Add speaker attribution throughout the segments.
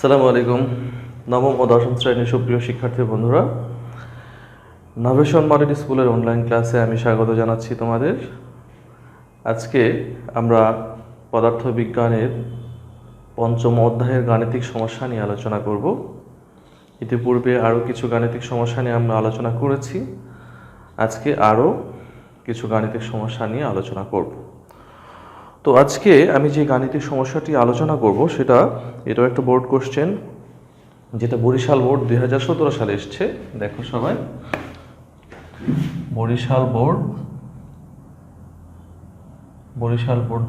Speaker 1: আসসালামু আলাইকুম। নবম ও দশম শ্রেণীর সুপ্রিয় শিক্ষার্থী বন্ধুরা, নভেশন মডেল স্কুলের অনলাইন ক্লাসে আমি স্বাগত জানাচ্ছি তোমাদের। আজকে আমরা পদার্থবিজ্ঞানের পঞ্চম অধ্যায়ের গাণিতিক সমস্যা নিয়ে আলোচনা করব। ইতিপূর্বে আরও কিছু গাণিতিক সমস্যা নিয়ে আমরা আলোচনা করেছি। আজকে আরও কিছু গাণিতিক সমস্যা নিয়ে আলোচনা করব। তো আজকে আমি যে গাণিতিক সমস্যাটি আলোচনা করব এটাও একটা বোর্ড কোশ্চেন, যেটা বরিশাল বোর্ড 2017 সালে এসছে। দেখো সবাই, বরিশাল বোর্ড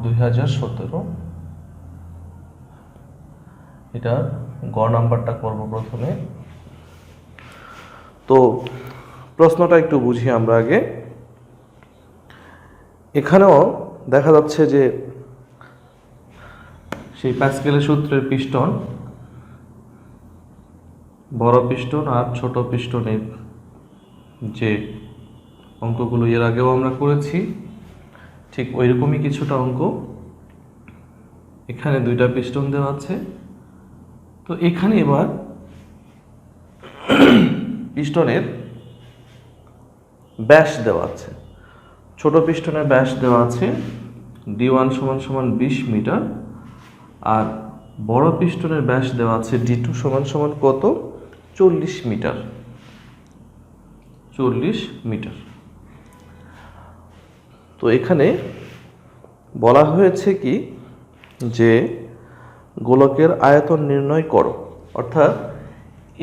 Speaker 1: 2017। এটা গ নাম্বারটা করব প্রথমে। তো প্রশ্নটা একটু বুঝি আমরা আগে। এখানেও দেখা যাচ্ছে যে সেই প্যাসকেলের সূত্রের পিস্টন, বড় পিস্টন আর ছোট পিস্টনের যে অঙ্কগুলো এর আগেও আমরা করেছি, ঠিক ওই রকমই কিছুটা অঙ্ক। এখানে দুইটা পিস্টন দেওয়া আছে। তো এখানে এবার পিস্টনের ব্যাস দেওয়া আছে। ছোট পিস্টনের ব্যাস দেওয়া আছে D1 = 20 মিটার, আর বড় পিস্টনের ব্যাস দেওয়া আছে D2 = কত? 40 মিটার। 40 মিটার। তো এখানে বলা হয়েছে কি যে গোলকের আয়তন নির্ণয় করো। অর্থাৎ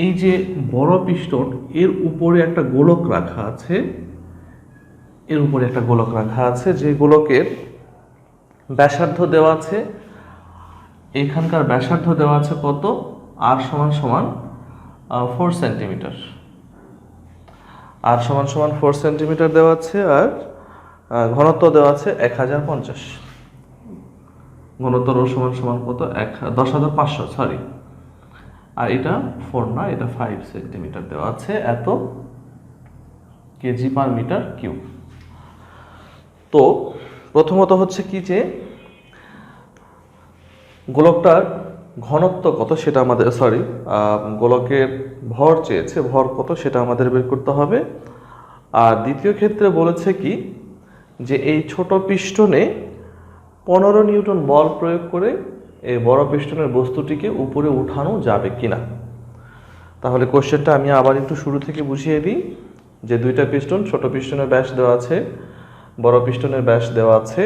Speaker 1: এই যে বড় পিস্টন, এর উপরে একটা গোলক রাখা আছে, যে গোলকের ব্যাসার্ধ দেওয়া আছে। এখানকার ব্যাসার্ধ দেওয়া আছে কত? R = 4 centimetre. R = 4 সেন্টিমিটার দেওয়া আছে, আর ঘনত্ব দেওয়া আছে 1050। ঘনত্ব রো সমান কত? 10,500, সরি। আর এটা 4 না, এটা 5 সেন্টিমিটার দেওয়া আছে, এত kg/m³। তো প্রথমত হচ্ছে কি যে গোলকটার ঘনত্ব কত সেটা আমাদের, গোলকের ভর চেয়েছে, ভর কত সেটা আমাদের বের করতে হবে। আর দ্বিতীয় ক্ষেত্রে বলেছে কি যে এই ছোট পিস্টনে 15 নিউটন বল প্রয়োগ করে এই বড় পিস্টনের বস্তুটিকে উপরে উঠানো যাবে কিনা। তাহলে কোশ্চেনটা আমি আবার একটু শুরু থেকে বুঝিয়ে দিই। যে দুইটা পিস্টন, ছোট পিস্টনের ব্যাস দেওয়া আছে, বড় পিস্টনের ব্যাস দেওয়া আছে।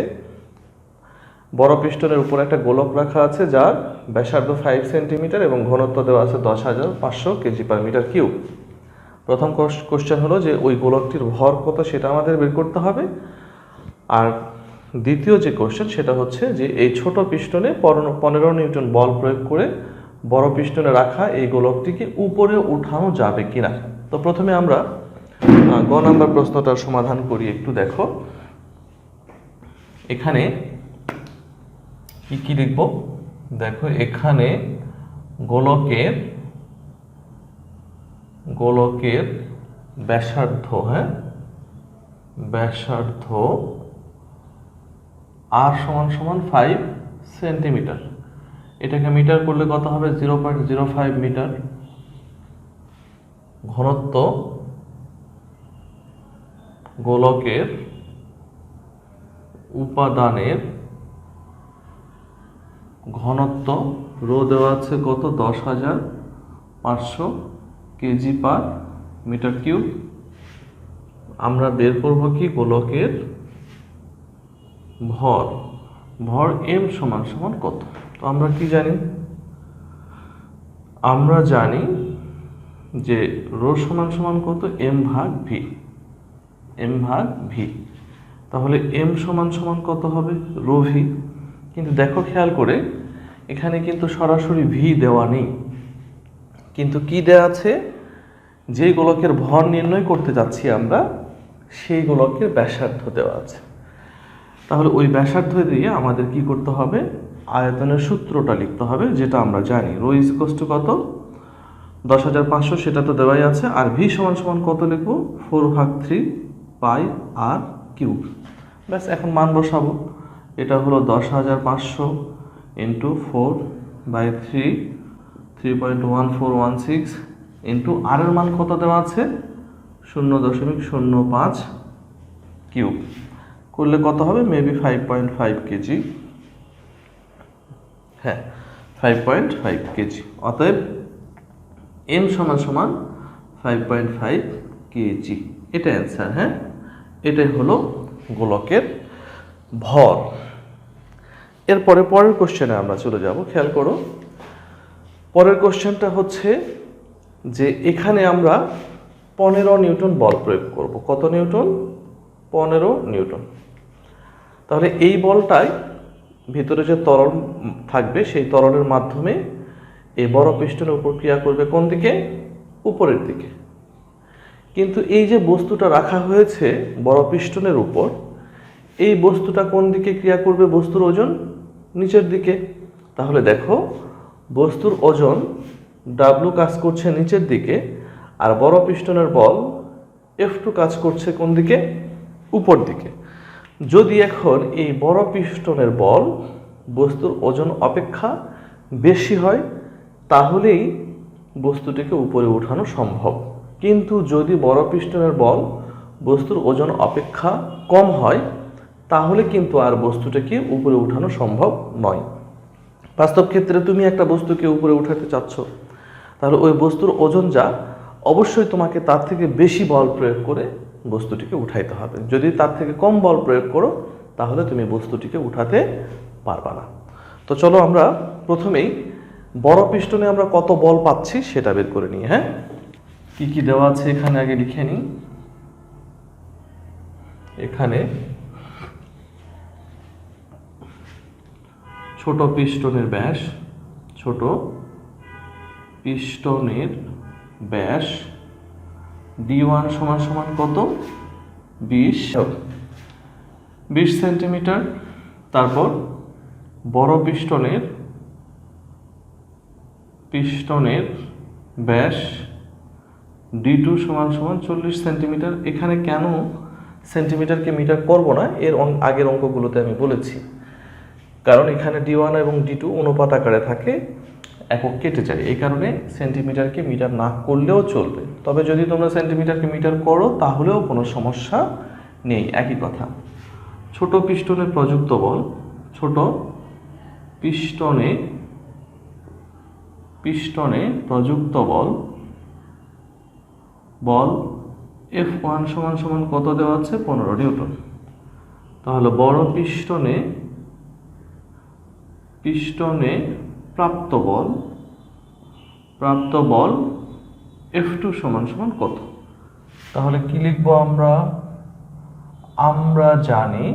Speaker 1: বড় পিস্টনের উপরে একটা গোলক রাখা আছে যার ব্যাসার্ধ 5 সেন্টিমিটার এবং ঘনত্ব দেওয়া আছে 10,500 kg/m³। প্রথম কোশ্চেন হলো যে ওই গোলকটির ভর কত সেটা আমাদের বের করতে হবে। আর দ্বিতীয় যে কোশ্চেন সেটা হচ্ছে যে এই ছোট পিস্টনে 15 নিউটন বল প্রয়োগ করে বড় পিস্টনে রাখা এই গোলকটিকে উপরে উঠানো যাবে কিনা। তো প্রথমে আমরা গ নাম্বার প্রশ্নটার সমাধান করি। একটু দেখো এখানে কি লিখব। দেখো এখানে গোলকের ব্যাসার্ধ, ব্যাসার্ধ R = 5 সেন্টিমিটার। এটাকে মিটার করলে কত হবে? 0.05 মিটার। ঘনত্ব, গোলকের উপাদানের ঘনত্ব রো দেওয়া আছে কত? 10,500 kg/m³। আমরা বের করব কি গোলকের ভর M = কত। তো আমরা কি জানি? আমরা জানি যে রো সমান কত? m/v। তাহলে M = কত হবে? Rho V. কিন্তু দেখো খেয়াল করে, এখানে কিন্তু সরাসরি ভি দেওয়া নেই, কিন্তু কি দেওয়া আছে? যে গোলকের ভর নির্ণয় করতে যাচ্ছি আমরা, সেই গোলকের ব্যাসার্ধ দেওয়া আছে। তাহলে ওই ব্যাসার্ধ দিয়ে আমাদের কি করতে হবে? আয়তনের সূত্রটা লিখতে হবে, যেটা আমরা জানি। রো = কত? 10,500, সেটা তো দেওয়াই আছে। আর ভি = কত লিখবো? 4/3 πr3। ব্যাস, এখন মান বসাবো। এটা হলো 10,500 × 4/3 3.1416 ইন্টু আর এর মান কত দেওয়া আছে 0.05 কিউব করলে কত হবে মেবি 5.5 কেজি। হ্যাঁ 5.5 কেজি। অতএব m সমান সমান 5.5 কেজি, এটা অ্যান্সার। হ্যাঁ এটাই হলো গোলকের ভর। এরপরে পরের কোশ্চেনে আমরা চলে যাব। খেয়াল করো, পরের কোশ্চেনটা হচ্ছে যে এখানে আমরা 15 নিউটন বল প্রয়োগ করব। কত নিউটন? 15 নিউটন। তাহলে এই বলটাই ভিতরে যে তরল থাকবে সেই তরলের মাধ্যমে এই বড় পিস্টনের উপর ক্রিয়া করবে কোন দিকে? উপরের দিকে। কিন্তু এই যে বস্তুটা রাখা হয়েছে বড় পিস্টনের উপর, এই বস্তুটা কোন দিকে ক্রিয়া করবে? বস্তুর ওজন নিচের দিকে। তাহলে দেখো বস্তুর ওজন W কাজ করছে নিচের দিকে, আর বড় পিস্টনের বল F2 কাজ করছে কোন দিকে? উপর দিকে। যদি এখন এই বড় পিস্টনের বল বস্তুর ওজন অপেক্ষা বেশি হয় তাহলেই বস্তুটিকে উপরে উঠানো সম্ভব। কিন্তু যদি বড় পিস্টনের বল বস্তুর ওজন অপেক্ষা কম হয় তাহলে কিন্তু আর বস্তুটাকে উপরে উঠানো সম্ভব নয়। বাস্তব ক্ষেত্রে তুমি একটা বস্তুকে উপরে উঠাতে চাচ্ছ, তাহলে ওই বস্তুর ওজন যা, অবশ্যই তোমাকে তার থেকে বেশি বল প্রয়োগ করে বস্তুটিকে উঠাইতে হবে। যদি তার থেকে কম বল প্রয়োগ করো তাহলে তুমি বস্তুটিকে উঠাতে পারবা না। তো চলো আমরা প্রথমেই বড় পিস্টনে আমরা কত বল পাচ্ছি সেটা বের করে নিই। হ্যাঁ কি কি দেওয়া আছে এখানে আগে লিখে নিই। এখানে ছোট পিস্টনের ব্যাস, ছোট পিস্টনের ব্যাস D1 সমান সমান কত? 20 সেন্টিমিটার। তারপর বড় পিস্টনের ব্যাস D2 সমান সমান 40 সেন্টিমিটার। এখানে কেন সেন্টিমিটারকে মিটার করব না, এর আগের অঙ্কগুলোতে আমি বলেছি, কারণ এখানে D1 এবং D2 অনুপাত আকারে থাকে, একক কেটে যায়, এই কারণে সেন্টিমিটারকে মিটার না করলেও চলবে। তবে যদি তোমরা সেন্টিমিটারকে মিটার করো তাহলেও কোনো সমস্যা নেই, একই কথা। ছোট পিস্টনে প্রযুক্ত বল, ছোট পিস্টনে প্রযুক্ত বল F1 সমান সমান কত দেওয়া আছে? 15 নিউটন। তাহলে বড় পিস্টনে প্রাপ্ত বল F2 সমান সমান কত? তাহলে কি লিখবো আমরা? আমরা জানি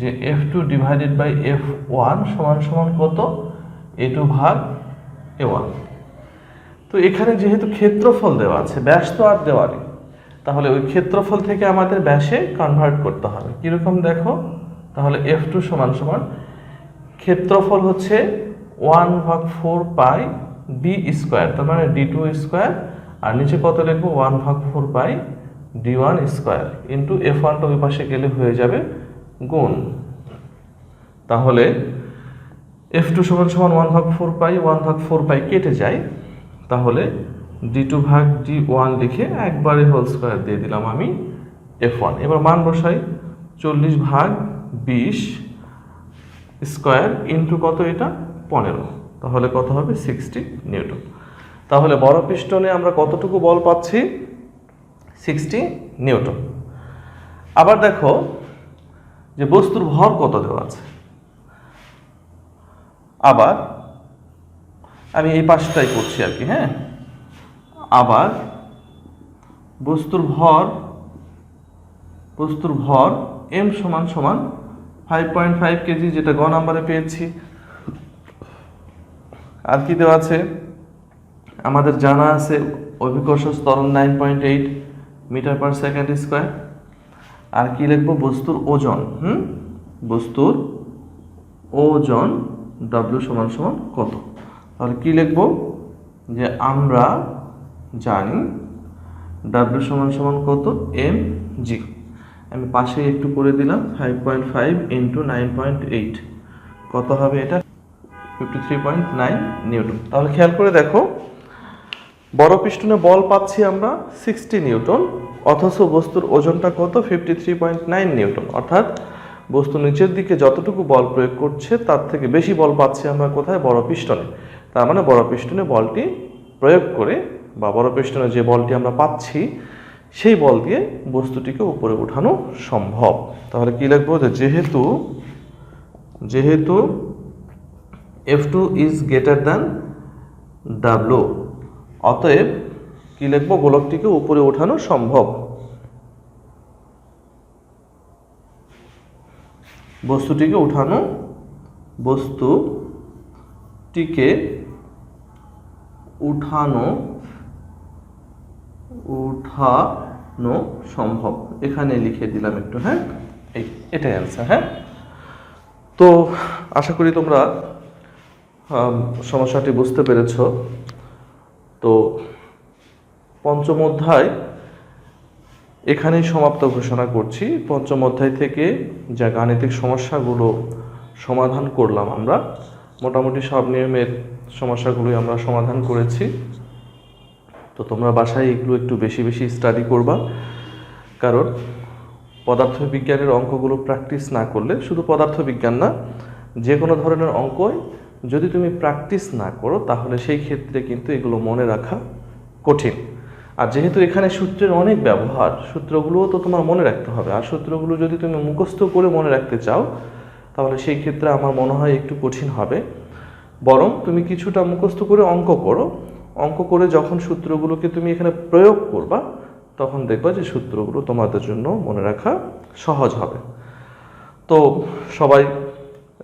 Speaker 1: যে F2 ডিভাইডেড বাই F1 সমান সমান কত? A2 ভাগ A1। তো এখানে যেহেতু ক্ষেত্রফল দেওয়া আছে, ব্যাস তো আর দেওয়া নেই, তাহলে ওই ক্ষেত্রফল থেকে আমাদের ব্যাসে কনভার্ট করতে হবে। কিরকম দেখো, তাহলে F2 সমান সমান ক্ষেত্রফল হচ্ছে 1/4 পাই B স্কোয়ার, তার মানে D2 স্কোয়ার, আর নিচে কত লিখবো? 1/4 পাই D1 স্কোয়ার ইন্টু F1টা ওই পাশে গেলে হয়ে যাবে গুণ। তাহলে F2 সমান সমান 1/4 পাই কেটে যায়, তাহলে D2 ভাগ D1 লিখে একবারে হোল স্কোয়ার দিয়ে দিলাম আমি F1। এবার মান বসাই, 40 ভাগ 20 স্কোয়ার ইন্টু কত? এটা 15, তাহলে কত হবে? 60 নিউটন। তাহলে বড় পিস্টনে আমরা কতটুকু বল পাচ্ছি? 60 নিউটন। আবার দেখো যে বস্তুর ভর কত দেওয়া আছে। আবার আমি এই পাশটাই করছি আর কি। হ্যাঁ আবার বস্তুর ভর M সমান সমান 5.5 কেজি, যেটা গ নাম্বারে পেয়েছি। আর কি দেওয়া আছে? আমাদের জানা আছে অভিকর্ষ ত্বরণ 9.8 মিটার পার সেকেন্ড স্কোয়ার। আর কি লিখবো? বস্তুর ওজন। বস্তুর ওজন W সমান সমান কত? তাহলে কি লিখবো? যে আমরা জানি W সমান সমান কত? mg। আমি পাশে একটু করে দিলাম 5.5 ইন্টু 9.8, কত হবে এটা? 53.9 নিউটন। তাহলে খেয়াল করে দেখো, বড় পিস্টনে বল পাচ্ছি আমরা 60 নিউটন, অথচ বস্তুর ওজনটা কত? 53.9 নিউটন। অর্থাৎ বস্তু নিচের দিকে যতটুকু বল প্রয়োগ করছে তার থেকে বেশি বল পাচ্ছি আমরা কোথায়? বড় পিস্টনে। তার মানে বড় পিস্টনে বলটি প্রয়োগ করে বা বড় পিস্টনে যে বলটি আমরা পাচ্ছি সেই বল দিয়ে বস্তুটিকে উপরে ওঠানো সম্ভব। তাহলে কি লিখবো? যে যেহেতু F2 is greater than W, অতএব কি লিখবো? গোলকটিকে উপরে ওঠানো সম্ভব। বস্তুটিকে উঠানো সম্ভব। এখানে লিখে দিলাম একটু, হ্যাঁ, এটাই অ্যান্সার। হ্যাঁ, তো আশা করি তোমরা সমস্যাটি বুঝতে পেরেছ। তো পঞ্চম অধ্যায় এখানেই সমাপ্ত ঘোষণা করছি। পঞ্চম অধ্যায় থেকে যা গাণিতিক সমস্যাগুলো সমাধান করলাম আমরা, মোটামুটি সব নিয়মের সমস্যাগুলোই আমরা সমাধান করেছি। তো তোমরা বাসায় এগুলো একটু বেশি বেশি স্টাডি করবা, কারণ পদার্থবিজ্ঞানের অঙ্কগুলো প্র্যাকটিস না করলে, শুধু পদার্থবিজ্ঞান না, যে কোনো ধরনের অঙ্কই যদি তুমি প্র্যাকটিস না করো তাহলে সেই ক্ষেত্রে কিন্তু এগুলো মনে রাখা কঠিন। আর যেহেতু এখানে সূত্রের অনেক ব্যবহার, সূত্রগুলোও তো তোমার মনে রাখতে হবে। আর সূত্রগুলো যদি তুমি মুখস্থ করে মনে রাখতে চাও তাহলে সেই ক্ষেত্রে আমার মনে হয় একটু কঠিন হবে। বরং তুমি কিছুটা মুখস্থ করে অঙ্ক করে যখন সূত্রগুলোকে তুমি এখানে প্রয়োগ করবা তখন দেখবা যে সূত্রগুলো তোমাদের জন্য মনে রাখা সহজ হবে। তো সবাই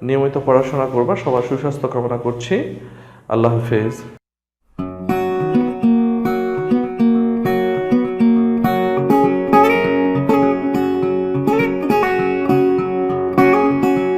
Speaker 1: নিয়মিত পড়াশোনা করবা। সবার সুস্বাস্থ্য কামনা করছি। আল্লাহ হাফেজ।